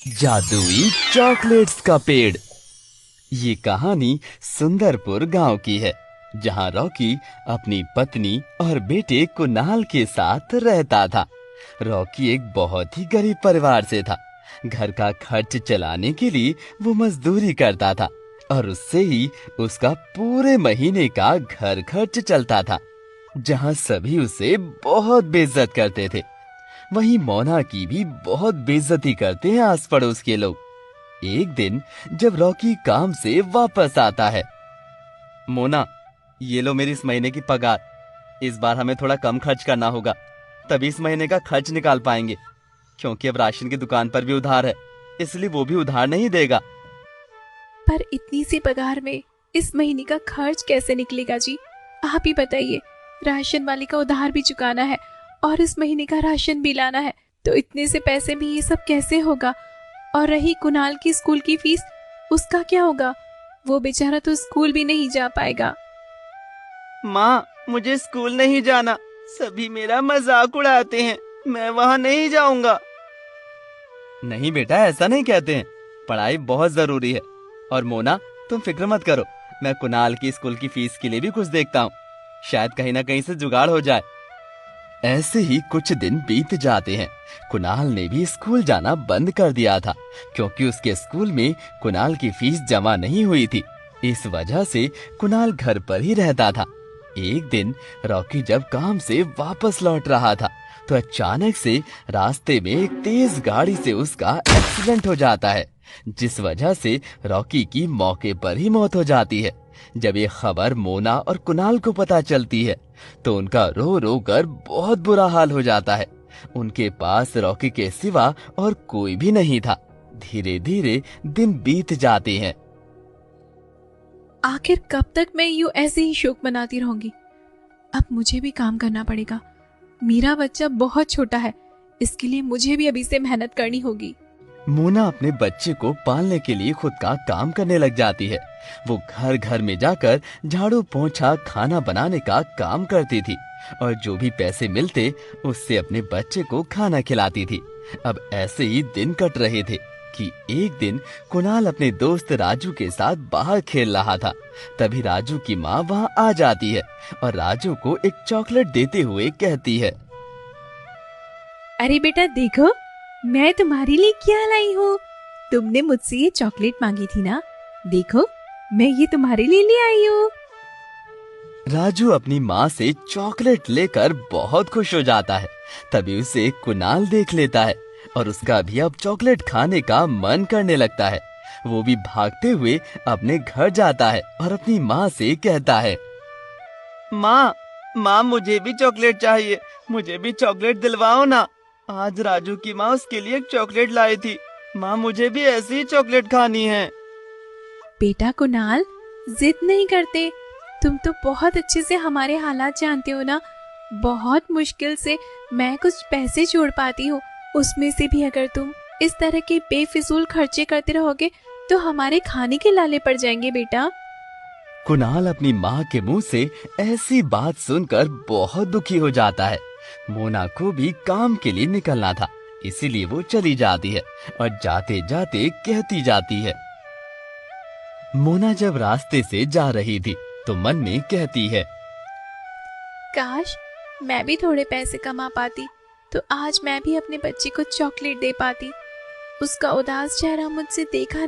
जादुई चॉकलेट्स का पेड़। ये कहानी सुंदरपुर गांव की है, जहां रॉकी अपनी पत्नी और बेटे कुणाल के साथ रहता था। रॉकी एक बहुत ही गरीब परिवार से था। घर का खर्च चलाने के लिए वो मजदूरी करता था और उससे ही उसका पूरे महीने का घर खर्च चलता था। जहां सभी उसे बहुत बेइज्जत करते थे, वहीं मोना की भी बहुत बेइज्जती करते हैं आस पड़ोस के लोग। एक दिन जब रॉकी काम से वापस आता है, मोना, ये लो मेरी इस महीने की पगार। इस बार हमें थोड़ा कम खर्च करना होगा, तभी इस महीने का खर्च निकाल पाएंगे। क्योंकि अब राशन की दुकान पर भी उधार है, इसलिए वो भी उधार नहीं देगा। पर इतनी सी पगार में इस महीने का खर्च कैसे निकलेगा जी? आप ही बताइए। राशन वाले का उधार भी चुकाना है और इस महीने का राशन भी लाना है, तो इतने से पैसे में ये सब कैसे होगा? और रही कुणाल की स्कूल की फीस, उसका क्या होगा? वो बेचारा तो स्कूल भी नहीं जा पाएगा। माँ, मुझे स्कूल नहीं जाना। सभी मेरा मजाक उड़ाते हैं। मैं वहाँ नहीं जाऊंगा। नहीं बेटा, ऐसा नहीं कहते हैं। पढ़ाई बहुत जरूरी है। और मोना, तुम फिक्र मत करो, मैं कुणाल की स्कूल की फीस के लिए भी कुछ देखता हूँ। शायद कहीं ना कहीं से जुगाड़ हो जाए। ऐसे ही कुछ दिन बीत जाते हैं। कुणाल ने भी स्कूल जाना बंद कर दिया था, क्योंकि उसके स्कूल में कुणाल की फीस जमा नहीं हुई थी। इस वजह से कुणाल घर पर ही रहता था। एक दिन रॉकी जब काम से वापस लौट रहा था, तो अचानक से रास्ते में एक तेज गाड़ी से उसका एक्सीडेंट हो जाता है, जिस वजह से रॉकी की मौके पर ही मौत हो जाती है। जब ये खबर मोना और कुणाल को पता चलती है, तो उनका रो रो कर बहुत बुरा हाल हो जाता है। उनके पास रॉकी के सिवा और कोई भी नहीं था। धीरे धीरे दिन बीत जाते हैं। आखिर कब तक मैं यूं ऐसे ही शोक मनाती रहूंगी? अब मुझे भी काम करना पड़ेगा। मेरा बच्चा बहुत छोटा है, इसके लिए मुझे भी अभी से मेहनत करनी होगी। मोना अपने बच्चे को पालने के लिए खुद का काम करने लग जाती है। वो घर घर में जाकर झाड़ू पोंछा खाना बनाने का काम करती थी, और जो भी पैसे मिलते उससे अपने बच्चे को खाना खिलाती थी। अब ऐसे ही दिन कट रहे थे कि एक दिन कुणाल अपने दोस्त राजू के साथ बाहर खेल रहा था। तभी राजू की माँ वहाँ आ जाती है और राजू को एक चॉकलेट देते हुए कहती है, अरे बेटा देखो, मैं तुम्हारे लिए क्या लाई हूँ। तुमने मुझसे ये चॉकलेट मांगी थी ना, देखो मैं ये तुम्हारे लिए ले आई हूँ। राजू अपनी माँ से चॉकलेट लेकर बहुत खुश हो जाता है। तभी उसे कुणाल देख लेता है और उसका भी अब चॉकलेट खाने का मन करने लगता है। वो भी भागते हुए अपने घर जाता है और अपनी माँ से कहता है, माँ, माँ, मुझे भी चॉकलेट चाहिए। मुझे भी चॉकलेट दिलवाओ ना। आज राजू की माँ उसके लिए एक चॉकलेट लाई थी। माँ, मुझे भी ऐसी ही चॉकलेट खानी है। बेटा कुणाल, जिद नहीं करते। तुम तो बहुत अच्छे से हमारे हालात जानते हो ना। बहुत मुश्किल से मैं कुछ पैसे जोड़ पाती हूँ, उसमें से भी अगर तुम इस तरह के बेफिजूल खर्चे करते रहोगे तो हमारे खाने के लाले पड़ जाएंगे बेटा। कुणाल अपनी माँ के मुंह से ऐसी बात सुनकर बहुत दुखी हो जाता है। मोना को भी काम के लिए निकलना था, इसीलिए वो चली जाती है और जाते जाते कहती जाती है। मोना जब रास्ते से जा रही थी, तो मन में कहती है, काश मैं भी थोड़े पैसे कमा पाती, तो आज मैं भी अपने बच्चे को चॉकलेट दे पाती। उसका उदास चेहरा मुझसे देखा